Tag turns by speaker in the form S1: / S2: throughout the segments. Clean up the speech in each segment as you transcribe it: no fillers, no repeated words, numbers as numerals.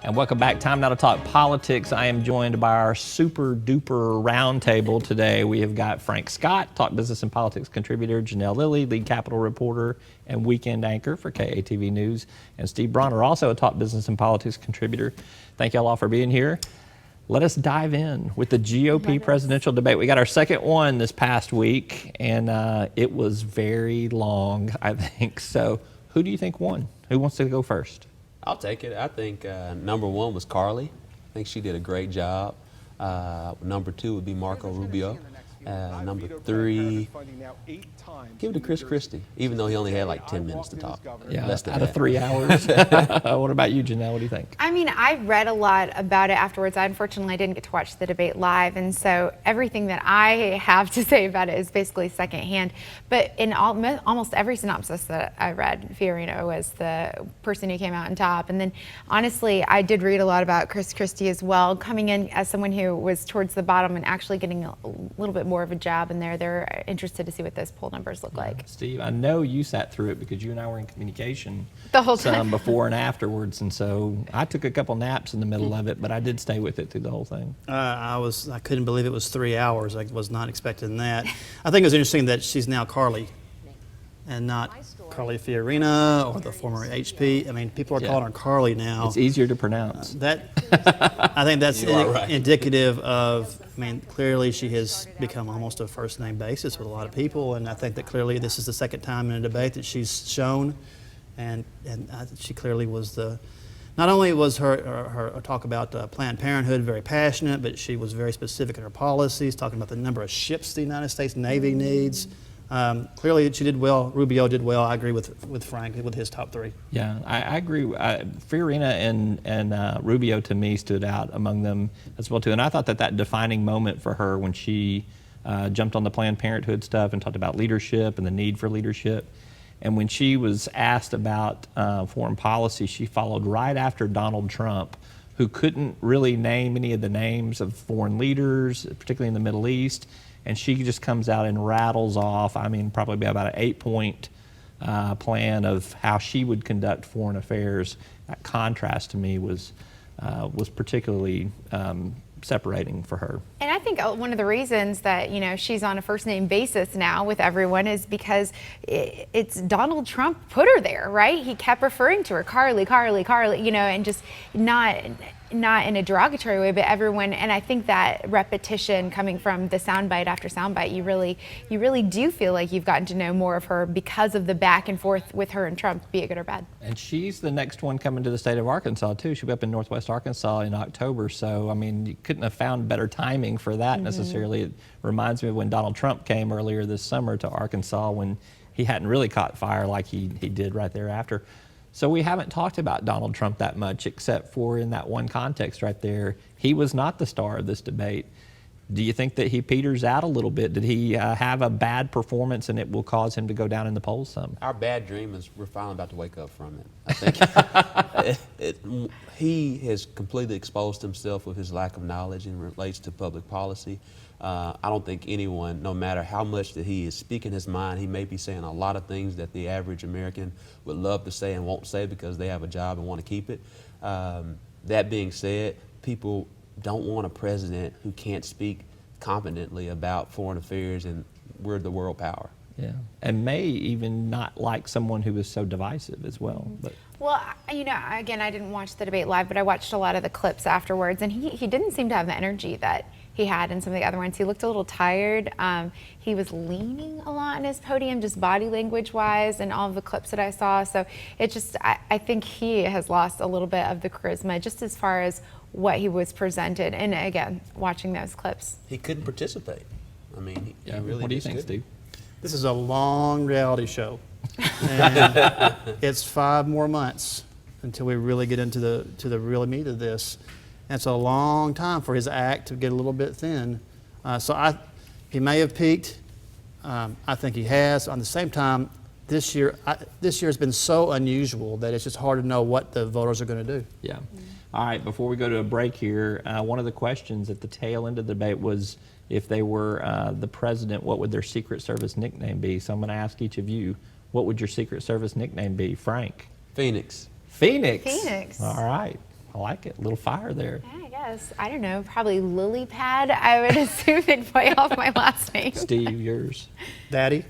S1: And welcome back. Time now to talk politics. I am joined by our super duper roundtable today. We have got Frank Scott, Talk Business and Politics contributor, Janelle Lilley, lead Capitol reporter and weekend anchor for KATV News, and Steve Brawner, also a Talk Business and Politics contributor. Thank y'all all for being here. Let us dive in with the GOP presidential debate. We got our second one this past week, and it was very long, I think. So who do you think won? Who wants to go first?
S2: I'll take it. I think number one was Carly. I think she did a great job. Number two would be Marco Rubio. Number three, give it to Chris Christie, even though he only had like 10 minutes to talk.
S1: Yeah, out of 3 hours. What about you, Janelle? What do you think?
S3: I mean, I read a lot about it afterwards. Unfortunately, I didn't get to watch the debate live, and so everything that I have to say about it is basically secondhand. But in almost every synopsis that I read, Fiorina was the person who came out on top. And then, honestly, I did read a lot about Chris Christie as well, coming in as someone who was towards the bottom and actually getting a little bit more of a jab in there. They're interested to see what those poll numbers look like.
S1: Steve, I know you sat through it because you and I were in communication
S3: the whole time,
S1: some before and afterwards, and so I took a couple naps in the middle of it, but I did stay with it through the whole thing.
S4: I couldn't believe it was 3 hours. I was not expecting that. I think it was interesting that she's now Carly and not Carly Fiorina or the former HP. I mean, people are calling her Carly now.
S1: It's easier to pronounce.
S4: I think that's
S2: right.
S4: indicative of, I mean, clearly she has become almost a first name basis with a lot of people, and I think that clearly this is the second time in a debate that she's shown, and she clearly was not only was her talk about Planned Parenthood very passionate, but she was very specific in her policies, talking about the number of ships the United States Navy needs. Clearly she did well. Rubio did well. I agree with Frank with his top three.
S1: Yeah, I agree. Fiorina and Rubio to me stood out among them as well too. And I thought that defining moment for her when she jumped on the Planned Parenthood stuff and talked about leadership and the need for leadership. And when she was asked about foreign policy, she followed right after Donald Trump, who couldn't really name any of the names of foreign leaders, particularly in the Middle East. And she just comes out and rattles off, I mean, probably about an 8-point plan of how she would conduct foreign affairs. That contrast to me was particularly separating for her.
S3: And I think one of the reasons that, she's on a first name basis now with everyone is because it's Donald Trump put her there, right? He kept referring to her, Carly, Carly, Carly, and just not in a derogatory way, but everyone, and I think that repetition coming from the soundbite after soundbite, you really do feel like you've gotten to know more of her because of the back and forth with her and Trump, be it good or bad.
S1: And she's the next one coming to the state of Arkansas too. She'll be up in Northwest Arkansas in October, so I mean, you couldn't have found better timing for that necessarily. It reminds me of when Donald Trump came earlier this summer to Arkansas when he hadn't really caught fire like he did right thereafter. So we haven't talked about Donald Trump that much, except for in that one context right there. He was not the star of this debate. Do you think that he peters out a little bit? Did he have a bad performance and it will cause him to go down in the polls some?
S2: Our bad dream is we're finally about to wake up from it. I think he has completely exposed himself with his lack of knowledge and relates to public policy. I don't think anyone, no matter how much that he is speaking his mind, he may be saying a lot of things that the average American would love to say and won't say because they have a job and want to keep it. That being said, people don't want a president who can't speak competently about foreign affairs, and we're the world power.
S1: Yeah, and may even not like someone who is so divisive as well. But.
S3: Well, again, I didn't watch the debate live, but I watched a lot of the clips afterwards, and he didn't seem to have the energy that he had in some of the other ones. He looked a little tired. He was leaning a lot on his podium, just body language-wise, and all of the clips that I saw. So it just, I think he has lost a little bit of the charisma, just as far as what he was presented. And again, watching those clips,
S2: he couldn't participate. I mean, he really.
S1: What do you think, Steve?
S4: This is a long reality show, and it's 5 more months until we really get into the real meat of this. And it's a long time for his act to get a little bit thin. So he may have peaked. I think he has. On the same time, this year has been so unusual that it's just hard to know what the voters are going to do.
S1: Yeah. All right, before we go to a break here, one of the questions at the tail end of the debate was if they were the president, what would their Secret Service nickname be? So I'm going to ask each of you, what would your Secret Service nickname be? Frank?
S2: Phoenix.
S1: Phoenix?
S3: Phoenix.
S1: All right. I like it. A little fire there.
S3: I guess, I don't know, probably Lily Pad. I would assume they'd play off my last name.
S1: Steve, yours.
S4: Daddy?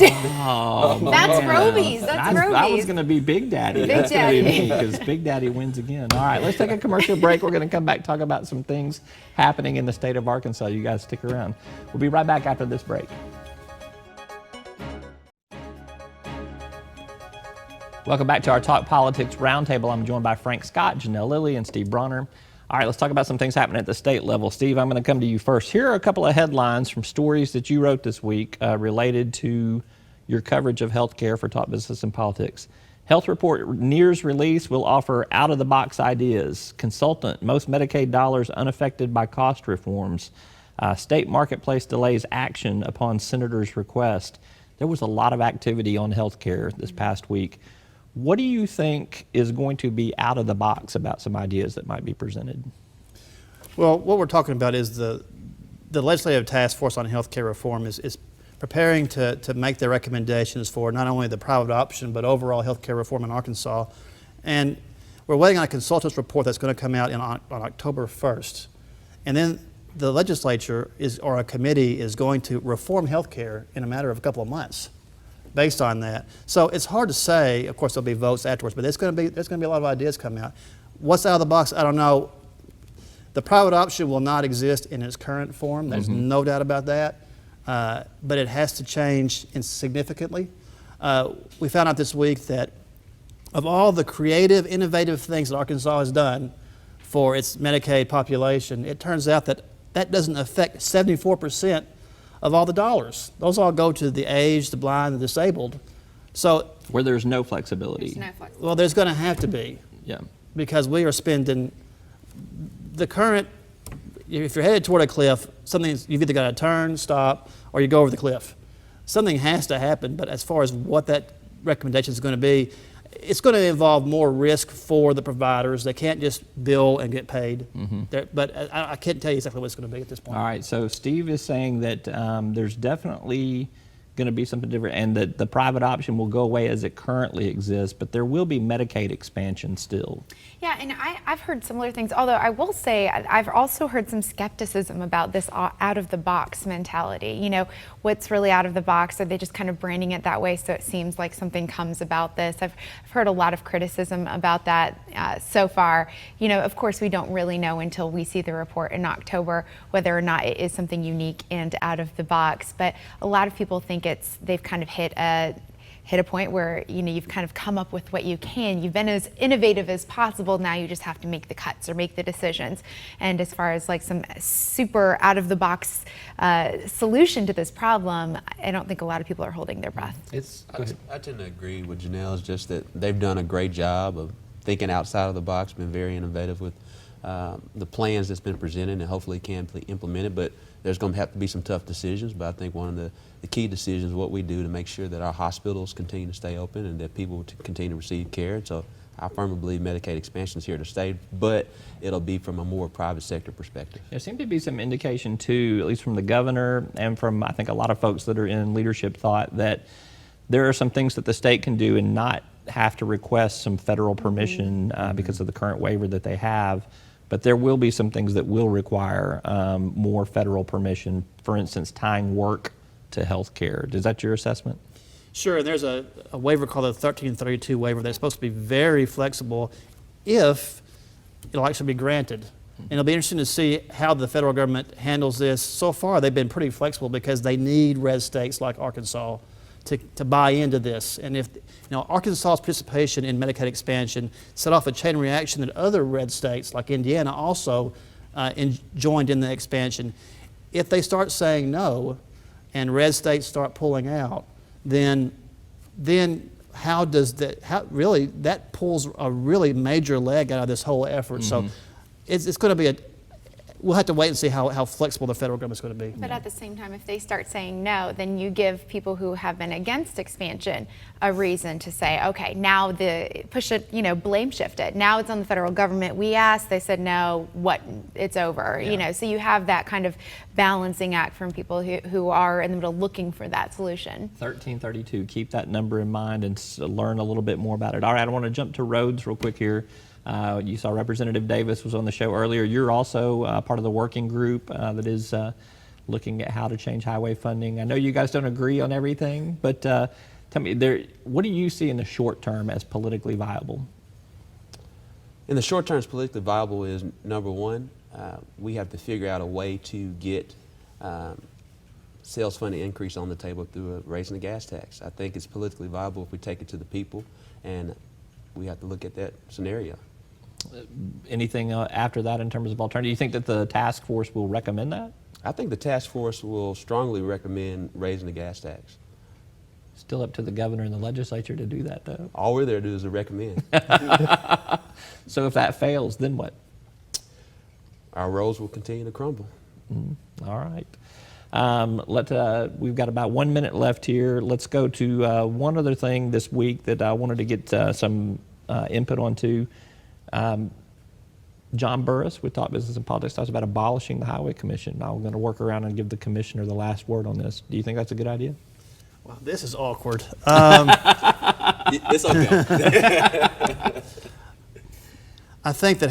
S1: Oh,
S3: That's
S1: man.
S3: Roby's. That's
S1: That was
S3: Roby's.
S1: going to be Big Daddy.
S3: Big
S1: That's going to be
S3: Daddy.
S1: me because Big Daddy wins again. All right, let's take a commercial break. We're going to come back, talk about some things happening in the state of Arkansas. You guys stick around. We'll be right back after this break. Welcome back to our Talk Politics Roundtable. I'm joined by Frank Scott, Janelle Lilley, and Steve Brawner. All right, let's talk about some things happening at the state level. Steve, I'm going to come to you first. Here are a couple of headlines from stories that you wrote this week related to your coverage of health care for Talk Business and Politics. Health report nears release will offer out-of-the-box ideas. Consultant, most Medicaid dollars unaffected by cost reforms. State marketplace delays action upon senator's request. There was a lot of activity on health care this past week. What do you think is going to be out of the box about some ideas that might be presented?
S4: Well, what we're talking about is the Legislative Task Force on Health Care Reform is preparing to make their recommendations for not only the private option, but overall health care reform in Arkansas. And we're waiting on a consultant's report that's going to come out on October 1st. And then the legislature or a committee is going to reform health care in a matter of a couple of months based on that. So it's hard to say. Of course, there'll be votes afterwards, but there's going to be a lot of ideas coming out. What's out of the box, I don't know. The private option will not exist in its current form. There's no doubt about that. But it has to change significantly. We found out this week that of all the creative, innovative things that Arkansas has done for its Medicaid population, it turns out that that doesn't affect 74% of all the dollars. Those all go to the aged, the blind, the disabled. So
S1: Where there's no flexibility.
S4: well, there's going to have to be,
S1: Yeah.
S4: because we are spending the current. If you're headed toward a cliff, you've either got to turn, stop, or you go over the cliff. Something has to happen. But as far as what that recommendation is going to be, it's going to involve more risk for the providers. They can't just bill and get paid. But I can't tell you exactly what it's going to be at this point.
S1: All right, so Steve is saying that there's definitely going to be something different, and that the private option will go away as it currently exists, but there will be Medicaid expansion still.
S3: Yeah, and I've heard similar things, although I will say I've also heard some skepticism about this out-of-the-box mentality. You know, what's really out of the box? Are they just kind of branding it that way so it seems like something comes about this? I've heard a lot of criticism about that so far. You know, of course, we don't really know until we see the report in October whether or not it is something unique and out of the box, but a lot of people think they've kind of hit a point where, you know, you've kind of come up with what you can. You've been as innovative as possible. Now you just have to make the cuts or make the decisions. And as far as like some super out of the box solution to this problem, I don't think a lot of people are holding their breath.
S2: I tend to agree with Janelle. It's just that they've done a great job of thinking outside of the box, been very innovative with the plans that's been presented, and hopefully can be implemented. But there's going to have to be some tough decisions. But I think one of the key decisions is what we do to make sure that our hospitals continue to stay open and that people continue to receive care. And so I firmly believe Medicaid expansion is here to stay, but it'll be from a more private sector perspective.
S1: There seemed to be some indication too, at least from the governor and from I think a lot of folks that are in leadership thought that there are some things that the state can do and not have to request some federal permission because of the current waiver that they have. But there will be some things that will require more federal permission, for instance, tying work to health care. Is that your assessment?
S4: Sure, and there's a waiver called the 1332 waiver that's supposed to be very flexible if it'll actually be granted. And it'll be interesting to see how the federal government handles this. So far, they've been pretty flexible because they need red states like Arkansas to buy into this. And if, you know, Arkansas's participation in Medicaid expansion set off a chain reaction that other red states like Indiana also joined in the expansion. If they start saying no and red states start pulling out, then how really that pulls a really major leg out of this whole effort. So it's going to be we'll have to wait and see how flexible the federal government's going to be.
S3: But at the same time, if they start saying no, then you give people who have been against expansion a reason to say, okay, now push it, you know, blame shift it. Now it's on the federal government. We asked, they said no, it's over. Yeah. You know, so you have that kind of balancing act from people who are in the middle looking for that solution.
S1: 1332, keep that number in mind and learn a little bit more about it. All right, I want to jump to roads real quick here. You saw Representative Davis was on the show earlier. You're also part of the working group that is looking at how to change highway funding. I know you guys don't agree on everything, but tell me, what do you see in the short term as politically viable?
S2: In the short term, it's politically viable is, number one, we have to figure out a way to get sales funding increase on the table through raising the gas tax. I think it's politically viable if we take it to the people, and we have to look at that scenario.
S1: Anything after that in terms of alternative? Do you think that the task force will recommend that?
S2: I think the task force will strongly recommend raising the gas tax.
S1: Still up to the governor and the legislature to do that, though.
S2: All we're there to do is to recommend.
S1: So if that fails, then what?
S2: Our roads will continue to crumble.
S1: All right. We've got about 1 minute left here. Let's go to one other thing this week that I wanted to get some input onto. John Burris with Talk Business and Politics talks about abolishing the Highway Commission. I'm going to work around and give the commissioner the last word on this. Do you think that's a good idea?
S4: Well, this is awkward.
S2: It's okay.
S4: I think that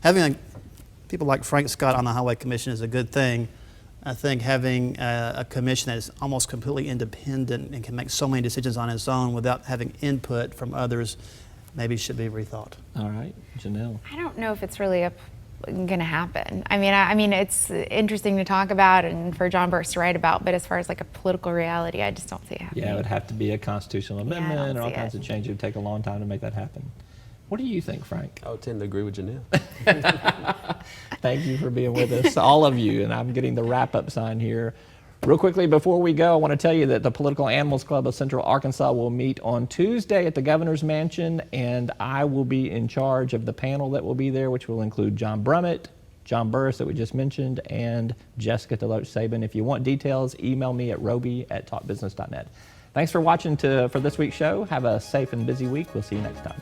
S4: having people like Frank Scott on the Highway Commission is a good thing. I think having a commission that is almost completely independent and can make so many decisions on its own without having input from others maybe should be rethought.
S1: All right, Janelle.
S3: I don't know if it's really going to happen. I mean, it's interesting to talk about and for John Burris to write about, but as far as like a political reality, I just don't see it happening.
S1: Yeah, it would have to be a constitutional amendment and all
S3: see
S1: kinds
S3: it.
S1: of changes. It would take a long time to make that happen. What do you think, Frank?
S2: I would tend to agree with Janelle.
S1: Thank you for being with us, all of you, and I'm getting the wrap-up sign here. Real quickly, before we go, I want to tell you that the Political Animals Club of Central Arkansas will meet on Tuesday at the Governor's Mansion, and I will be in charge of the panel that will be there, which will include John Brummett, John Burris that we just mentioned, and Jessica Deloach-Sabin. If you want details, email me at roby@talkbusiness.net. Thanks for watching for this week's show. Have a safe and busy week. We'll see you next time.